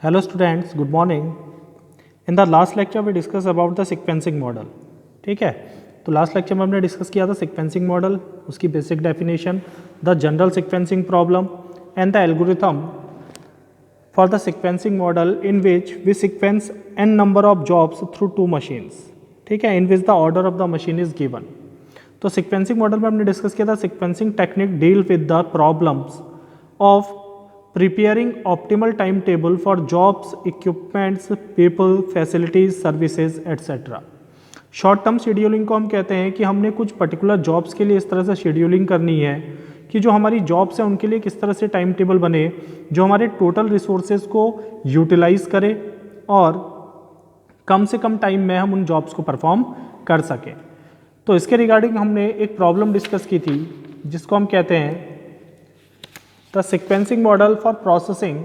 Hello students, good morning. In the last lecture we discussed about the sequencing model. ठीक है, तो last lecture में हमने discuss किया था सीक्वेंसिंग मॉडल, उसकी basic definition, the general sequencing problem and the algorithm for the sequencing model in which we sequence n number of jobs through two machines. ठीक है, in which the order of the machine is given. तो sequencing model में हमने discuss किया था sequencing technique deal with the problems of preparing optimal timetable for jobs, equipments, people, facilities, services, etc. Short term scheduling को हम कहते हैं कि हमने कुछ पर्टिकुलर जॉब्स के लिए इस तरह से शेड्यूलिंग करनी है कि जो हमारी जॉब्स हैं उनके लिए किस तरह से टाइम टेबल बने जो हमारे टोटल रिसोर्सेज को यूटिलाइज करे और कम से कम टाइम में हम उन जॉब्स को परफॉर्म कर सकें. तो इसके रिगार्डिंग हमने एक प्रॉब्लम डिस्कस की थी जिसको हम कहते हैं the sequencing model for processing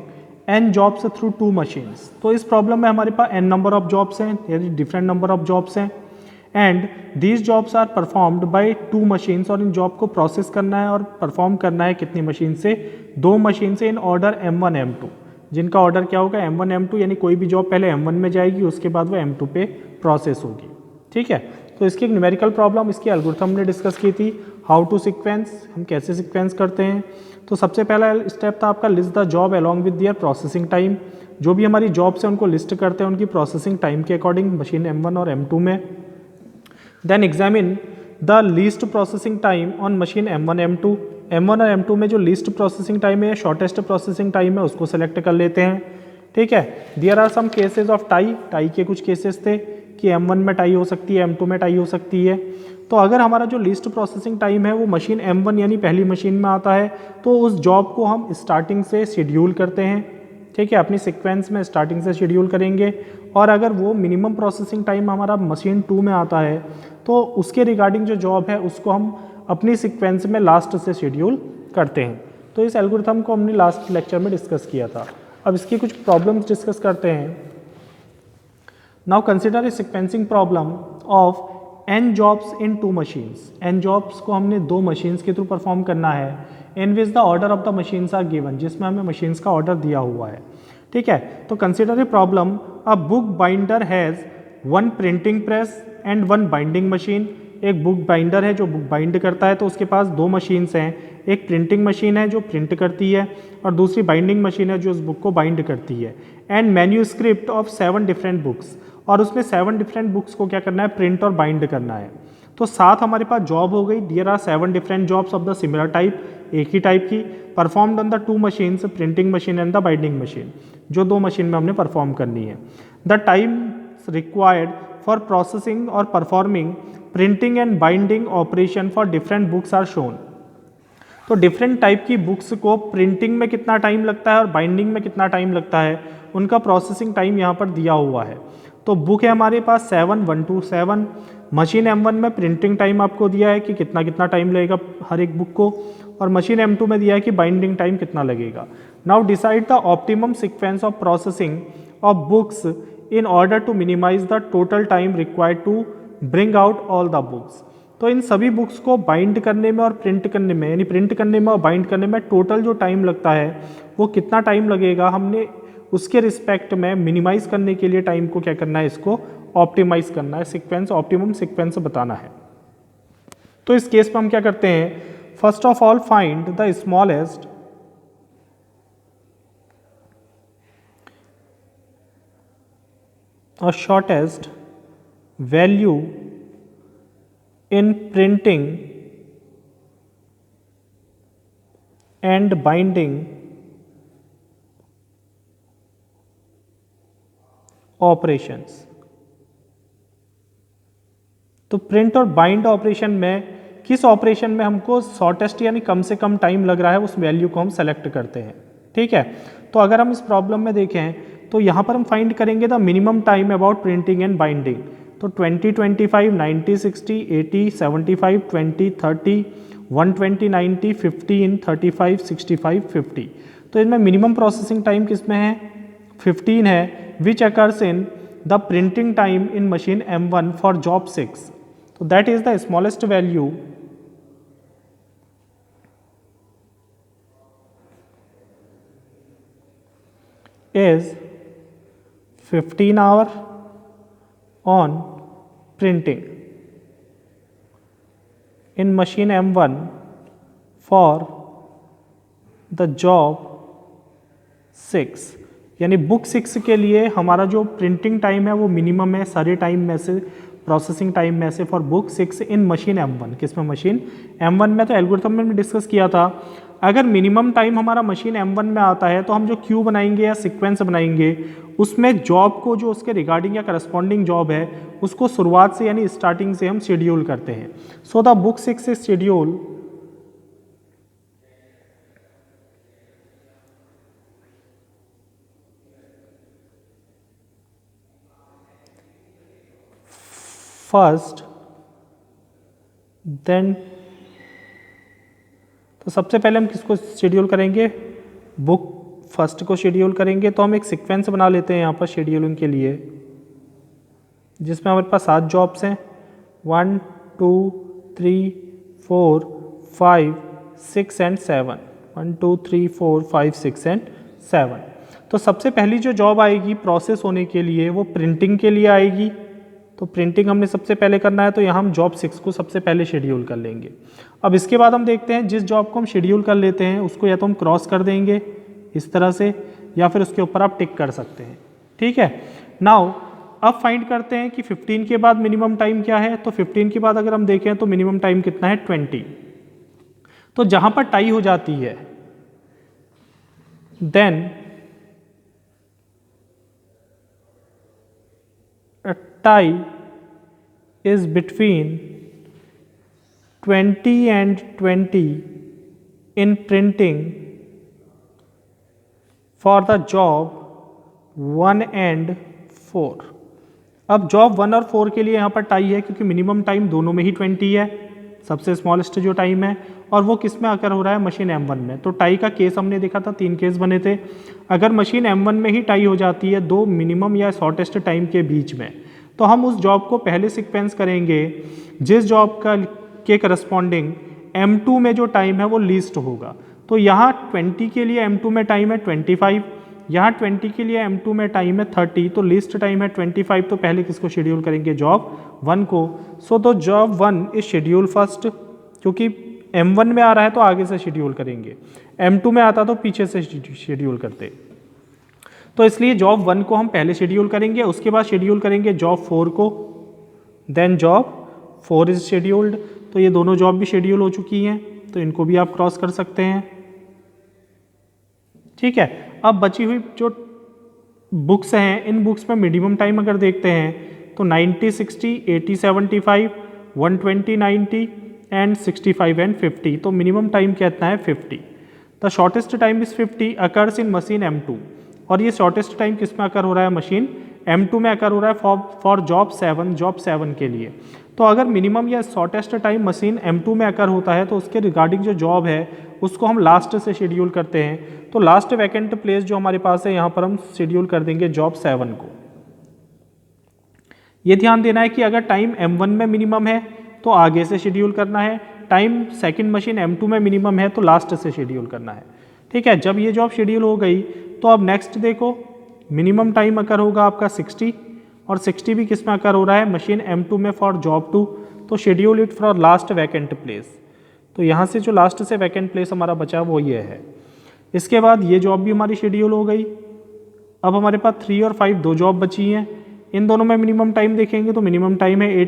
n jobs through two machines. तो इस प्रॉब्लम में हमारे पास n नंबर ऑफ जॉब्स हैं, यानी डिफरेंट नंबर ऑफ जॉब्स हैं and these jobs are performed by two machines. और इन जॉब को प्रोसेस करना है और परफॉर्म करना है कितनी मशीन से? दो मशीन से इन ऑर्डर m1 m2, जिनका ऑर्डर क्या होगा m1 m2, यानी कोई भी जॉब पहले m1 में जाएगी उसके बाद वो m2 पे प्रोसेस होगी. ठीक है, तो इसकी एक न्यूमेरिकल प्रॉब्लम, इसकी एल्गोरिथम हमने डिस्कस की थी. हाउ टू सीक्वेंस, हम कैसे सीक्वेंस करते हैं. तो सबसे पहला स्टेप था आपका list the job along with their processing time. जो भी हमारी जॉब्स हैं उनको लिस्ट करते हैं उनकी प्रोसेसिंग टाइम के अकॉर्डिंग मशीन m1 और m2 में. Then examine the least processing time on machine m1 m2. m1 और m2 में जो लीस्ट प्रोसेसिंग टाइम है, शॉर्टेस्ट प्रोसेसिंग टाइम है, उसको सेलेक्ट कर लेते हैं. ठीक है, there are some cases of tie के कुछ केसेस थे कि m1 में टाई हो सकती है, m2 में टाई हो सकती है. तो अगर हमारा जो लीस्ट प्रोसेसिंग टाइम है वो मशीन m1 यानी पहली मशीन में आता है तो उस जॉब को हम स्टार्टिंग से शेड्यूल करते हैं. ठीक है, अपनी सीक्वेंस में स्टार्टिंग से शेड्यूल करेंगे. और अगर वो मिनिमम प्रोसेसिंग टाइम हमारा मशीन 2 में आता है तो उसके रिगार्डिंग जो जॉब है उसको हम अपनी सीक्वेंस में लास्ट से शेड्यूल करते हैं. तो इस एल्गोरिथम को हमने लास्ट लेक्चर में डिस्कस किया था. अब इसकी कुछ प्रॉब्लम्स डिस्कस करते हैं. Now consider a sequencing problem of n jobs in two machines. n jobs को हमने दो मशीन्स के थ्रू परफॉर्म करना है in which the order of the machines are given, जिसमें हमें मशीन्स का ऑर्डर दिया हुआ है. ठीक है, तो consider a problem a book binder has one printing press and one binding machine. एक बुक बाइंडर है जो बुक बाइंड करता है तो उसके पास दो मशीन्स हैं. एक प्रिंटिंग मशीन है जो प्रिंट करती है और दूसरी बाइंडिंग मशीन है जो उस बुक को बाइंड करती है. And manuscript of 7 different books, और उसमें 7 डिफरेंट बुक्स को क्या करना है? प्रिंट और बाइंड करना है. तो 7 हमारे पास जॉब हो गई. There are 7 different jobs of the similar type, एक ही टाइप की, performed on the two machines, printing machine and the binding machine, जो दो मशीन में हमने परफॉर्म करनी है. The time required for processing और performing printing and binding operation for different books are shown. तो डिफरेंट टाइप की बुक्स को प्रिंटिंग में कितना टाइम लगता है और बाइंडिंग में कितना टाइम लगता है, उनका प्रोसेसिंग टाइम यहाँ पर दिया हुआ है. तो बुक है हमारे पास 7 1 2 7. मशीन m1 में प्रिंटिंग टाइम आपको दिया है कि कितना कितना टाइम लगेगा हर एक बुक को, और मशीन m2 में दिया है कि बाइंडिंग टाइम कितना लगेगा. Now decide the optimum sequence of processing of books in order to minimize the total time required to bring out all the books. तो इन सभी बुक्स को बाइंड करने में और प्रिंट करने में, यानी प्रिंट करने में और बाइंड करने में टोटल जो टाइम लगता है वो कितना टाइम लगेगा, हमने उसके रिस्पेक्ट में मिनिमाइज करने के लिए टाइम को क्या करना है? इसको ऑप्टिमाइज करना है, सीक्वेंस ऑप्टिमम सीक्वेंस बताना है. तो इस केस में हम क्या करते हैं? First of all find the smallest और shortest value in printing and binding operations. तो प्रिंट और बाइंड ऑपरेशन में किस ऑपरेशन में हमको शॉर्टेस्ट यानी कम से कम टाइम लग रहा है उस वैल्यू को हम सेलेक्ट करते हैं. ठीक है, तो अगर हम इस प्रॉब्लम में देखें तो यहाँ पर हम फाइंड करेंगे the minimum time about printing and binding. तो 20 25 90 60 80 75 20 30 120 90 15 35 65 50. तो इसमें मिनिमम प्रोसेसिंग टाइम किस में है? 15 है, which occurs in the printing time in machine m1 for job 6. So that is the smallest value is 15 hour on printing in machine M1 for the job 6। यानी book 6 के लिए हमारा जो printing time है वो मिनिमम है सारे time में से, प्रोसेसिंग टाइम में से for book 6 in machine M1। किस में? मशीन M1 में। तो एल्गोरिथम में डिस्कस किया था, अगर मिनिमम टाइम हमारा मशीन M1 में आता है तो हम जो क्यू बनाएंगे या सीक्वेंस बनाएंगे उसमें जॉब को, जो उसके रिगार्डिंग या करस्पॉन्डिंग जॉब है उसको शुरुआत से यानी स्टार्टिंग से हम शेड्यूल करते हैं। So the book 6 is schedule first, then, तो सबसे पहले हम किसको शेड्यूल करेंगे? बुक फर्स्ट को शेड्यूल करेंगे। तो हम एक सीक्वेंस बना लेते हैं यहाँ पर शेड्यूलिंग के लिए, जिसमें हमारे पास 7 जॉब्स हैं, 1 2 3 4 5 6 एंड 7। 1 2 3 4 5 6 एंड 7। तो सबसे पहली जो जॉब आएगी प्रोसेस होने के लिए वो प्रिंटिंग के लिए आएगी। तो प्रिंटिंग हमने सबसे पहले करना है, तो यहाँ हम जॉब 6 को सबसे पहले शेड्यूल कर लेंगे। अब इसके बाद हम देखते हैं जिस जॉब को हम शेड्यूल कर लेते हैं उसको या तो हम क्रॉस कर देंगे इस तरह से, या फिर उसके ऊपर आप टिक कर सकते हैं। ठीक है। नाउ अब फाइंड करते हैं कि 15 के बाद मिनिमम टाइम क्या है। तो 15 के बाद अगर हम देखें तो मिनिमम टाइम कितना है? 20। तो जहां पर टाई हो जाती है then tie is between 20 and 20 in printing for the job 1 and 4। अब जॉब 1 और 4 के लिए यहाँ पर टाई है क्योंकि मिनिमम टाइम दोनों में ही 20 है, सबसे स्मॉलेस्ट जो टाइम है, और वो किस में आकर हो रहा है? मशीन M1 में। तो टाई का केस हमने देखा था, 3 केस बने थे। अगर मशीन M1 में ही टाई हो जाती है 2 मिनिमम या शॉर्टेस्ट टाइम के बीच में, तो हम उस जॉब को पहले सीक्वेंस करेंगे जिस जॉब का के करस्पॉन्डिंग M2 में जो टाइम है वो लीस्ट होगा। तो यहाँ 20 के लिए M2 में टाइम है 25, यहाँ 20 के लिए M2 में टाइम है 30, तो लीस्ट टाइम है 25। तो पहले किसको शेड्यूल करेंगे? जॉब 1 को। सो तो जॉब 1 इज शेड्यूल फर्स्ट, क्योंकि M1 में आ रहा है तो आगे से शेड्यूल करेंगे, M2 में आता तो पीछे से शेड्यूल करते। तो इसलिए जॉब 1 को हम पहले शेड्यूल करेंगे, उसके बाद शेड्यूल करेंगे जॉब 4 को, देन जॉब 4 इज शेड्यूल्ड। तो ये दोनों जॉब भी शेड्यूल हो चुकी हैं, तो इनको भी आप क्रॉस कर सकते हैं। ठीक है। अब बची हुई जो बुक्स हैं, इन बुक्स में मिनिमम टाइम अगर देखते हैं तो 90 60 80 75 120 90 एंड 65 एंड 50। तो मिनिमम टाइम कितना है? 50। The shortest time is 50 occurs in machine M2। और ये शॉर्टेस्ट टाइम किस में अकर हो रहा है? मशीन M2 में अकर हो रहा है फॉर जॉब 7, जॉब 7 के लिए। तो अगर मिनिमम या शॉर्टेस्ट टाइम मशीन M2 में अकर होता है तो उसके रिगार्डिंग जो जॉब है उसको हम लास्ट से शेड्यूल करते हैं। तो लास्ट वैकेंट प्लेस जो हमारे पास है यहाँ पर हम शेड्यूल कर देंगे जॉब 7 को। ये ध्यान देना है कि अगर टाइम M1 में मिनिमम है तो आगे से शेड्यूल करना है, टाइम सेकंड मशीन M2 में मिनिमम है तो लास्ट से शेड्यूल करना है। ठीक है। जब ये जॉब शेड्यूल हो गई तो अब नेक्स्ट देखो, मिनिमम टाइम अकर होगा आपका 60, और 60 भी किस में अकर हो रहा है? मशीन M2 में फॉर जॉब 2। तो schedule it for last vacant place. तो यहाँ से जो लास्ट से वैकेंट प्लेस हमारा बचा वो ये है। इसके बाद ये जॉब भी हमारी शेड्यूल हो गई। अब हमारे पास 3 और 5 दो जॉब बची हैं, इन दोनों में मिनिमम टाइम देखेंगे तो मिनिमम टाइम है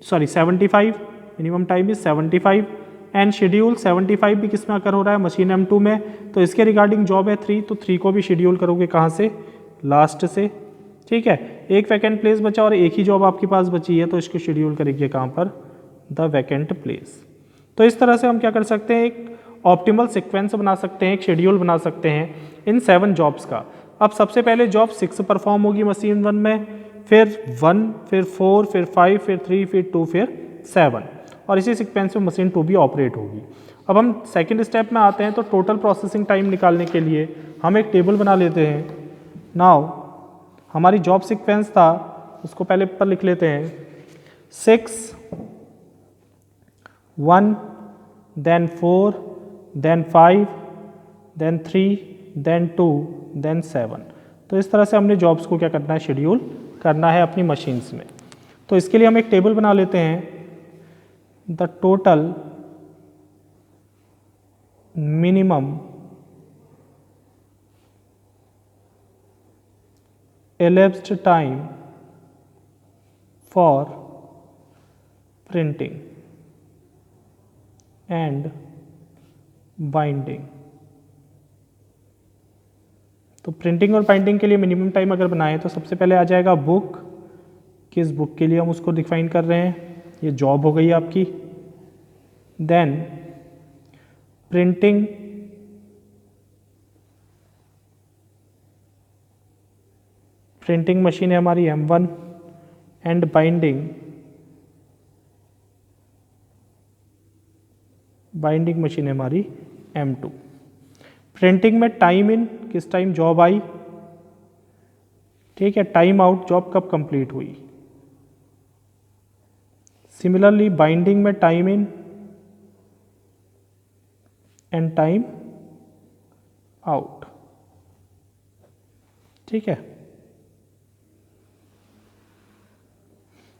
75, minimum time is 75 and schedule 75 भी किस में अकर हो रहा है? मशीन M2 में। तो इसके रिगार्डिंग जॉब है 3, तो 3 को भी शेड्यूल करोगे कहाँ से? लास्ट से। ठीक है। एक वैकेंट प्लेस बचा और एक ही जॉब आपके पास बची है, तो इसको शेड्यूल करेंगे कहाँ पर? The vacant place. तो इस तरह से हम क्या कर सकते हैं? एक ऑप्टिमल सीक्वेंस बना सकते हैं, एक शेड्यूल बना सकते हैं इन 7 जॉब्स का। अब सबसे पहले जॉब 6 परफॉर्म होगी मशीन 1 में, फिर 1, फिर 4, फिर 5, फिर 3, फिर 2, फिर 7, और इसी सीक्वेंस में मशीन 2 भी ऑपरेट होगी। अब हम सेकंड स्टेप में आते हैं। तो टोटल प्रोसेसिंग टाइम निकालने के लिए हम एक टेबल बना लेते हैं। नाउ हमारी जॉब सीक्वेंस था, उसको पहले पर लिख लेते हैं। 6 1 then 4 then 5 then 3 then 2 then 7। तो इस तरह से हमने जॉब्स को क्या करना है, शेड्यूल करना है अपनी मशीन्स में। तो इसके लिए हम एक टेबल बना लेते हैं, the total minimum elapsed time for printing and binding. तो प्रिंटिंग और बाइंडिंग के लिए मिनिमम टाइम अगर बनाएं तो सबसे पहले आ जाएगा बुक, किस बुक के लिए हम उसको डिफाइन कर रहे हैं, ये जॉब हो गई आपकी। देन प्रिंटिंग प्रिंटिंग मशीन है हमारी M1 एंड बाइंडिंग मशीन है हमारी M2। प्रिंटिंग में टाइम इन, किस टाइम जॉब आई, ठीक है, टाइम आउट जॉब कब कंप्लीट हुई। सिमिलरली बाइंडिंग में time in and time out, ठीक है।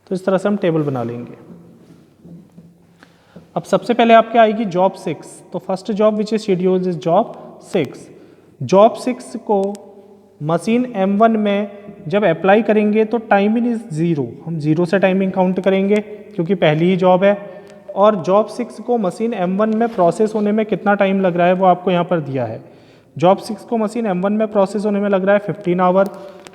तो इस तरह से हम टेबल बना लेंगे। अब सबसे पहले आपके आएगी जॉब 6। तो first job which is scheduled is job 6। Job 6 को मशीन M1 में जब अप्लाई करेंगे तो टाइमिंग इज 0, हम 0 से टाइमिंग काउंट करेंगे क्योंकि पहली ही जॉब है। और जॉब 6 को मशीन M1 में प्रोसेस होने में कितना टाइम लग रहा है वो आपको यहाँ पर दिया है। जॉब 6 को मशीन M1 में प्रोसेस होने में लग रहा है 15 आवर।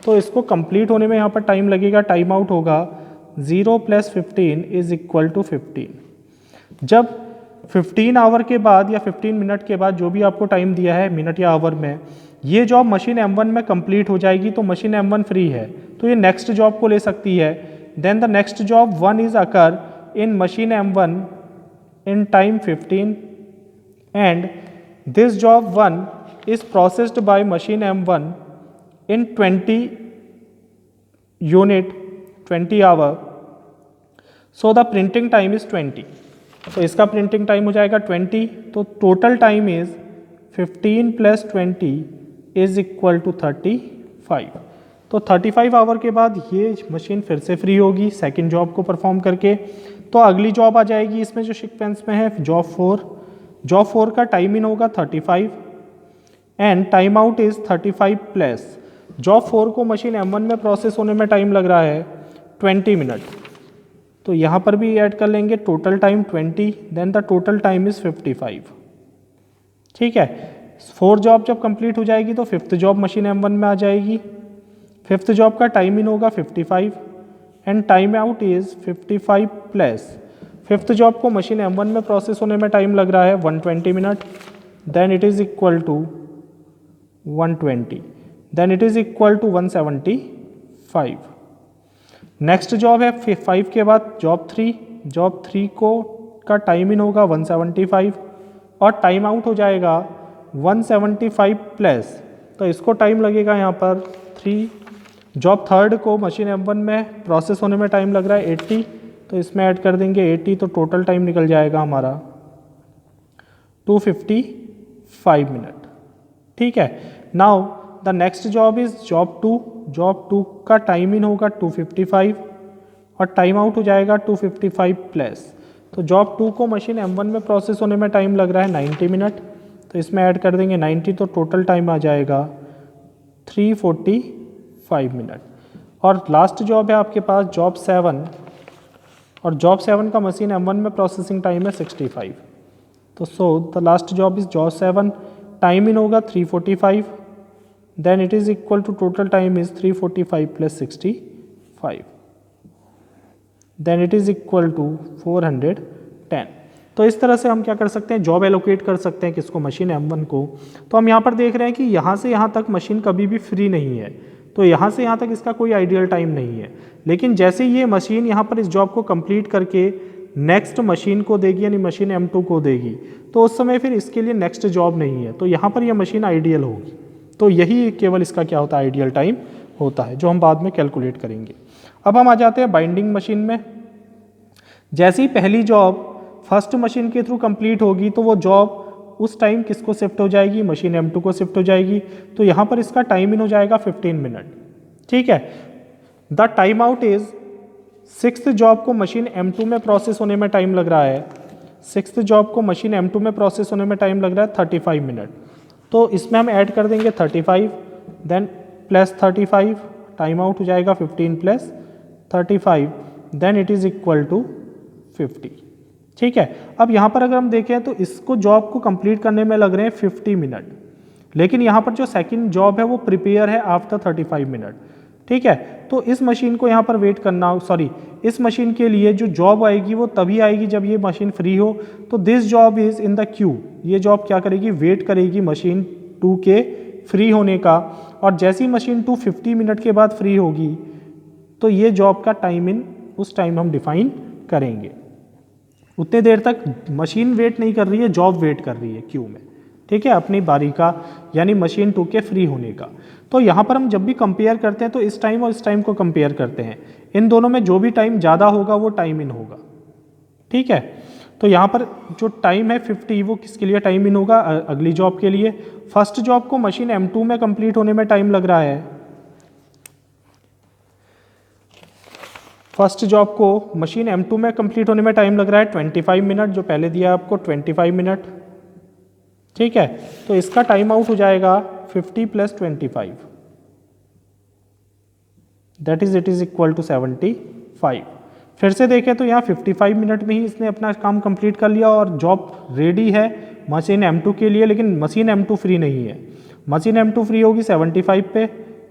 तो इसको कंप्लीट होने में यहाँ पर टाइम लगेगा, टाइम आउट होगा 0 + 15 इज इक्वल टू 15। जब 15 आवर के बाद या 15 मिनट के बाद जो भी आपको टाइम दिया है मिनट या आवर में, ये जॉब मशीन M1 में कंप्लीट हो जाएगी तो मशीन M1 फ्री है, तो ये नेक्स्ट जॉब को ले सकती है। Then the next job 1 is occur in machine M1 in time 15 and this job 1 is processed by machine M1 in 20 unit 20 hour, so the printing time is 20। तो इसका printing time हो जाएगा 20। तो total time is 15 + 20 is equal to 35। तो 35 our के बाद ये machine फिर से फ्री होगी सेकंड जॉब को परफॉर्म करके। तो अगली जॉब आ जाएगी इसमें जो सीक्वेंस में है जॉब 4। जॉब 4 का टाइम इन होगा 35 and time out is 35+। Job 4 को मशीन M1 में प्रोसेस होने में टाइम लग रहा है 20 मिनट। तो यहाँ पर भी ऐड कर लेंगे total time 20, then the total time is 55, ठीक है। 4 जॉब जब कंप्लीट हो जाएगी तो 5th जॉब मशीन M1 में आ जाएगी। 5th जॉब का टाइम इन होगा 55 and time out is 55+। 5th job को मशीन M1 में प्रोसेस होने में टाइम लग रहा है 120 minute, then it is equal to 120, then it is equal to 175। Next job है 5 के बाद जॉब 3। जॉब 3 को का टाइम इन होगा 175 और टाइम आउट हो जाएगा 175+। तो इसको टाइम लगेगा यहाँ पर 3। जॉब 3 को मशीन M1 में प्रोसेस होने में टाइम लग रहा है 80, तो इसमें ऐड कर देंगे 80, तो टोटल टाइम निकल जाएगा हमारा 255 मिनट, ठीक है। Now the next job is job 2। Job 2 का टाइम इन होगा 255 और टाइम आउट हो जाएगा 255+। तो जॉब 2 को मशीन M1 में प्रोसेस होने में टाइम लग रहा है 90 मिनट, तो इसमें ऐड कर देंगे 90, तो टोटल टाइम आ जाएगा 345 मिनट। और लास्ट जॉब है आपके पास जॉब 7, और जॉब 7 का मशीन M1 में प्रोसेसिंग टाइम है 65। तो so the last job is job 7, time in होगा 345, then it is equal to total time is 345 plus 65, then it is equal to 410। तो इस तरह से हम क्या कर सकते हैं, जॉब एलोकेट कर सकते हैं किसको, मशीन M1 को। तो हम यहाँ पर देख रहे हैं कि यहाँ से यहाँ तक मशीन कभी भी फ्री नहीं है, तो यहाँ से यहाँ तक इसका कोई आइडियल टाइम नहीं है। लेकिन जैसे ये मशीन यहाँ पर इस जॉब को कंप्लीट करके नेक्स्ट मशीन को देगी, यानी मशीन M2 को देगी, तो उस समय फिर इसके लिए नेक्स्ट जॉब नहीं है, तो यहाँ पर यह मशीन आइडियल होगी। तो यही केवल इसका क्या होता है, आइडियल टाइम होता है, जो हम बाद में कैलकुलेट करेंगे। अब हम आ जाते हैं बाइंडिंग मशीन में। जैसे ही पहली जॉब फर्स्ट मशीन के थ्रू कंप्लीट होगी तो वो जॉब उस टाइम किसको शिफ्ट हो जाएगी, मशीन M2 को शिफ्ट हो जाएगी। तो यहाँ पर इसका टाइम इन हो जाएगा 15 मिनट, ठीक है। The time out is 6th job को मशीन M2 में प्रोसेस होने में टाइम लग रहा है, 6th जॉब को मशीन M2 में प्रोसेस होने में टाइम लग रहा है 35 मिनट। तो इसमें हम ऐड कर देंगे 35 देन प्लस 35, टाइम आउट हो जाएगा 15 plus 35 then it is equal to 50, ठीक है। अब यहाँ पर अगर हम देखें तो इसको जॉब को कंप्लीट करने में लग रहे हैं 50 मिनट, लेकिन यहाँ पर जो सेकंड जॉब है वो प्रिपेयर है आफ्टर 35 मिनट, ठीक है। तो इस मशीन को यहाँ पर वेट करना, सॉरी इस मशीन के लिए जो जॉब आएगी वो तभी आएगी जब ये मशीन फ्री हो। तो this job is in the Q, ये जॉब क्या करेगी, वेट करेगी मशीन 2 के फ्री होने का, और जैसी मशीन 2 50 मिनट के बाद फ्री होगी तो ये जॉब का टाइम इन उस टाइम हम डिफाइन करेंगे। उतने देर तक मशीन वेट नहीं कर रही है, जॉब वेट कर रही है क्यू में, ठीक है, अपनी बारी का, यानी मशीन 2 के फ्री होने का। तो यहाँ पर हम जब भी कंपेयर करते हैं तो इस टाइम और इस टाइम को कंपेयर करते हैं, इन दोनों में जो भी टाइम ज़्यादा होगा वो टाइम इन होगा, ठीक है। तो यहाँ पर जो टाइम है 50 वो किसके लिए टाइम इन होगा, अगली जॉब के लिए। फर्स्ट जॉब को मशीन M2 में कंप्लीट होने में टाइम लग रहा है, फर्स्ट जॉब को मशीन M2 में कंप्लीट होने में टाइम लग रहा है 25 मिनट, जो पहले दिया आपको 25 मिनट, ठीक है। तो इसका टाइम आउट हो जाएगा 50 plus 25 that is it is equal to 75। फिर से देखें तो यहाँ 55 मिनट में ही इसने अपना काम कंप्लीट कर लिया और जॉब रेडी है मशीन M2 के लिए, लेकिन मशीन M2 फ्री नहीं है। मशीन M2 फ्री होगी 75 पे,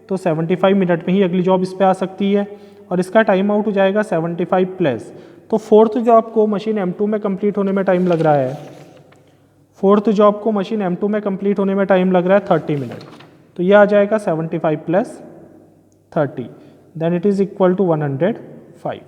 तो 75 मिनट में ही अगली जॉब इस पे आ सकती है, और इसका टाइम आउट हो जाएगा 75 प्लस। तो फोर्थ जॉब को मशीन M2 में कंप्लीट होने में टाइम लग रहा है, फोर्थ जॉब को मशीन M2 में कंप्लीट होने में टाइम लग रहा है 30 मिनट। तो ये आ जाएगा 75 plus 30 then it is equal to 105।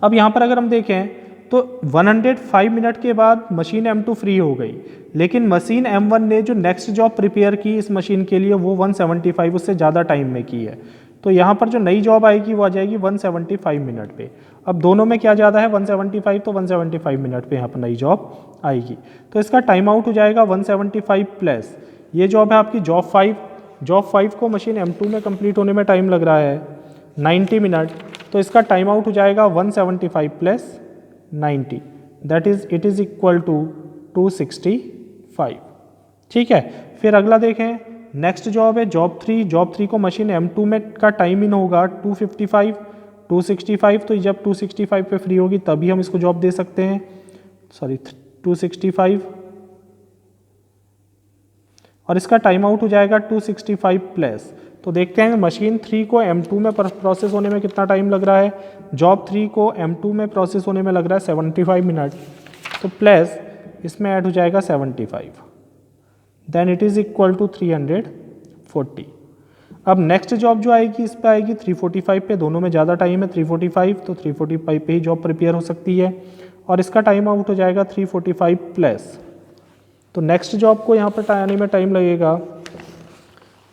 अब यहाँ पर अगर हम देखें तो 105 मिनट के बाद मशीन M2 फ्री हो गई, लेकिन मशीन M1 ने जो नेक्स्ट जॉब प्रिपेयर की इस मशीन के लिए वो 175 उससे ज़्यादा टाइम में की है। तो यहाँ पर जो नई जॉब आएगी वो आ जाएगी 175 मिनट पे। अब दोनों में क्या ज़्यादा है 175, तो 175 मिनट पे यहाँ पर नई जॉब आएगी। तो इसका टाइम आउट हो जाएगा 175 प्लस, ये जॉब है आपकी जॉब 5, जॉब 5 को मशीन M2 में कंप्लीट होने में टाइम लग रहा है 90 मिनट, तो इसका टाइम आउट हो जाएगा 175 plus 90 that is it is equal to 265, ठीक है। फिर अगला देखें, नेक्स्ट जॉब है जॉब 3, जॉब 3 को मशीन M2 में का टाइम इन होगा 255 265, तो जब 265 पे फ्री होगी तभी हम इसको जॉब दे सकते हैं, सॉरी 265, और इसका टाइम आउट हो जाएगा 265 प्लस। तो देखते हैं मशीन 3 को M2 में प्रोसेस होने में कितना टाइम लग रहा है, जॉब 3 को M2 में प्रोसेस होने में लग रहा है 75 मिनट, तो प्लस इसमें ऐड हो जाएगा 75 then it is equal to 340। अब नेक्स्ट जॉब जो आएगी इस पे आएगी 345 पे, दोनों में ज़्यादा टाइम है 345, तो 345 पे ही जॉब प्रिपेयर हो सकती है, और इसका टाइम आउट हो जाएगा 345 प्लस। तो नेक्स्ट जॉब को यहाँ पर आने में टाइम लगेगा,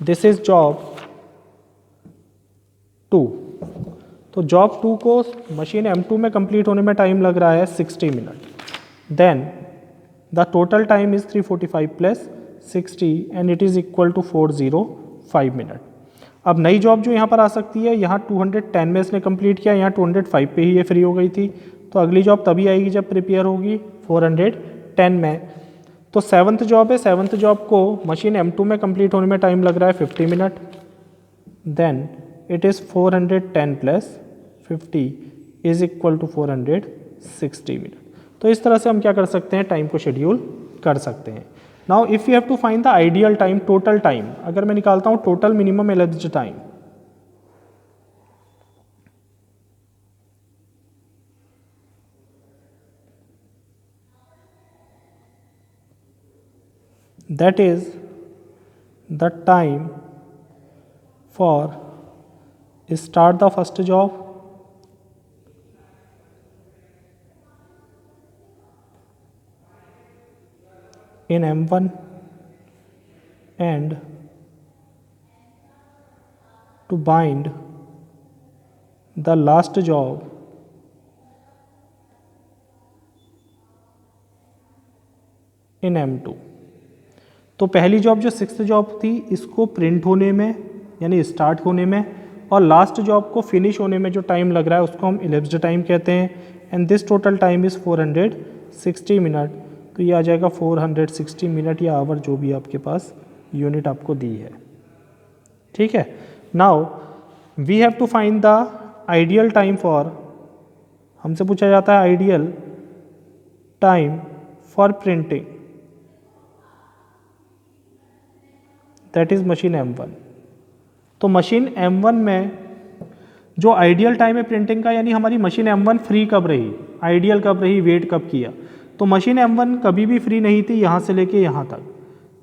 दिस इज जॉब 2, तो जॉब 2 को मशीन M2 में कंप्लीट होने में टाइम लग रहा है 60 minute, then the total time is 345 plus 60 and it is equal to 405 minute. अब नई जॉब जो यहाँ पर आ सकती है, यहाँ 210 में इसने कंप्लीट किया, यहाँ 205 पे ही ये फ्री हो गई थी, तो अगली जॉब तभी आएगी जब प्रिपेयर होगी 410 में। तो सेवन्थ जॉब है, सेवन्थ जॉब को मशीन M2 में कंप्लीट होने में टाइम लग रहा है 50 minute, then it is 410 plus 50 is equal to 460 minute. तो इस तरह से हम क्या कर सकते हैं, टाइम को शेड्यूल कर सकते हैं। Now if you have to find the ideal time, total time, अगर मैं निकालता हूँ total minimum eligible time, that is the time for start the first job, in M1 and to bind the last job in M2। तो पहली job जो 6th job थी इसको print होने में यानी स्टार्ट होने में और लास्ट जॉब को फिनिश होने में जो टाइम लग रहा है उसको हम इलिप्स्ड टाइम कहते हैं। And this total time is 460 minute. तो ये आ जाएगा 460 मिनट या आवर, जो भी आपके पास यूनिट आपको दी है। ठीक है, now we have to find the ideal time for, हमसे पूछा जाता है ideal time for printing, that is machine M1। तो मशीन M1 में जो आइडियल टाइम है प्रिंटिंग का, यानी हमारी मशीन M1 फ्री कब रही, आइडियल कब रही, वेट कब किया, तो मशीन M1 कभी भी फ्री नहीं थी यहाँ से लेके यहाँ तक।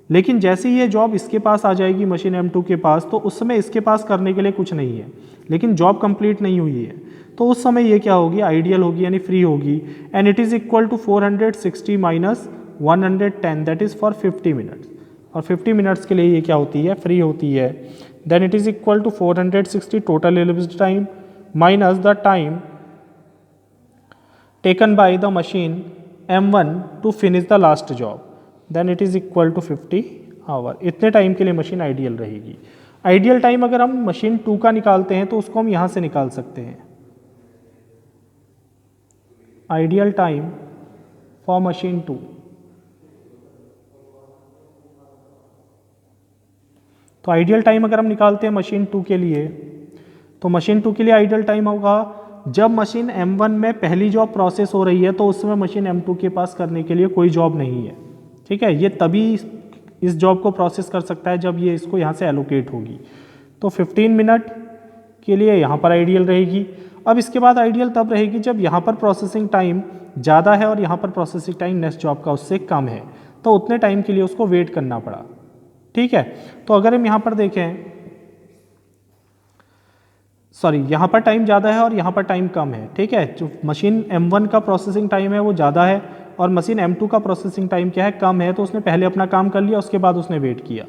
लेकिन जैसे ही ये जॉब इसके पास आ जाएगी मशीन M2 के पास, तो उस समय इसके पास करने के लिए कुछ नहीं है, लेकिन जॉब कंप्लीट नहीं हुई है, तो उस समय ये क्या होगी, आइडियल होगी यानी फ्री होगी। And it is equal to 460 minus 110, that is for 50 minutes. और 50 मिनट्स के लिए ये क्या होती है, फ्री होती है। Then it is equal to 460 total elapsed time minus the time taken by the machine M1 to finish the last job, then it is equal to 50 hour. इतने टाइम के लिए मशीन आइडियल रहेगी। Ideal time अगर हम machine 2 का निकालते हैं तो उसको हम यहाँ से निकाल सकते हैं, आइडियल टाइम फॉर मशीन 2। तो आइडियल टाइम अगर हम निकालते हैं मशीन 2 के लिए, तो मशीन 2 के लिए आइडियल टाइम होगा जब मशीन M1 में पहली जॉब प्रोसेस हो रही है, तो उस समय मशीन M2 के पास करने के लिए कोई जॉब नहीं है। ठीक है, ये तभी इस जॉब को प्रोसेस कर सकता है जब ये इसको यहाँ से एलोकेट होगी। तो 15 मिनट के लिए यहाँ पर आइडियल रहेगी। अब इसके बाद आइडियल तब रहेगी जब यहाँ पर प्रोसेसिंग टाइम ज़्यादा है और यहाँ पर प्रोसेसिंग टाइम नेक्स्ट जॉब का उससे कम है, तो उतने टाइम के लिए उसको वेट करना पड़ा। ठीक है, तो अगर हम यहाँ पर देखें, सॉरी यहाँ पर टाइम ज़्यादा है और यहाँ पर टाइम कम है। ठीक है, जो मशीन M1 का प्रोसेसिंग टाइम है वो ज़्यादा है और मशीन M2 का प्रोसेसिंग टाइम क्या है, कम है। तो उसने पहले अपना काम कर लिया, उसके बाद उसने वेट किया।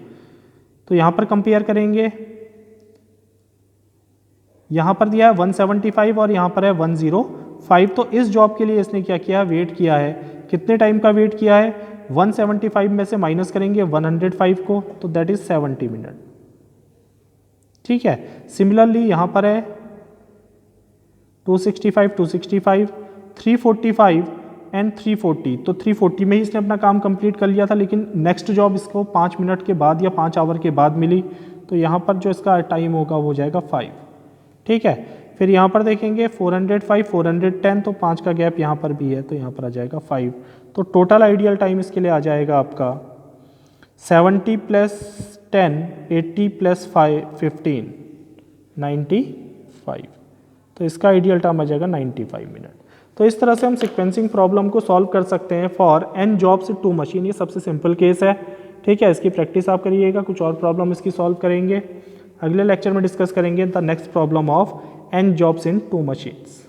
तो यहाँ पर कंपेयर करेंगे, यहाँ पर दिया है 175 और यहाँ पर है 105। तो इस जॉब के लिए इसने क्या किया, वेट किया है। कितने टाइम का वेट किया है, 175 में से माइनस करेंगे 105 को, तो दैट इज 70 मिनट। ठीक है, सिमिलरली यहाँ पर है 265, 265, 345 एंड 340। तो 340 में ही इसने अपना काम कंप्लीट कर लिया था, लेकिन नेक्स्ट जॉब इसको 5 मिनट के बाद या 5 आवर के बाद मिली। तो यहाँ पर जो इसका टाइम होगा वो जाएगा 5। ठीक है, फिर यहाँ पर देखेंगे 405, 410, तो 5 का गैप यहाँ पर भी है, तो यहाँ पर आ जाएगा 5। तो टोटल आइडियल टाइम इसके लिए आ जाएगा आपका 70 प्लस 10, 80 प्लस 15, 95। तो इसका आइडियल टाइम आ जाएगा 95 मिनट। तो इस तरह से हम सीक्वेंसिंग प्रॉब्लम को सॉल्व कर सकते हैं for n jobs two machine. ये सबसे सिंपल केस है। ठीक है, इसकी प्रैक्टिस आप करिएगा, कुछ और प्रॉब्लम इसकी सॉल्व करेंगे। अगले लेक्चर में डिस्कस करेंगे the next problem of n jobs in 2 machines.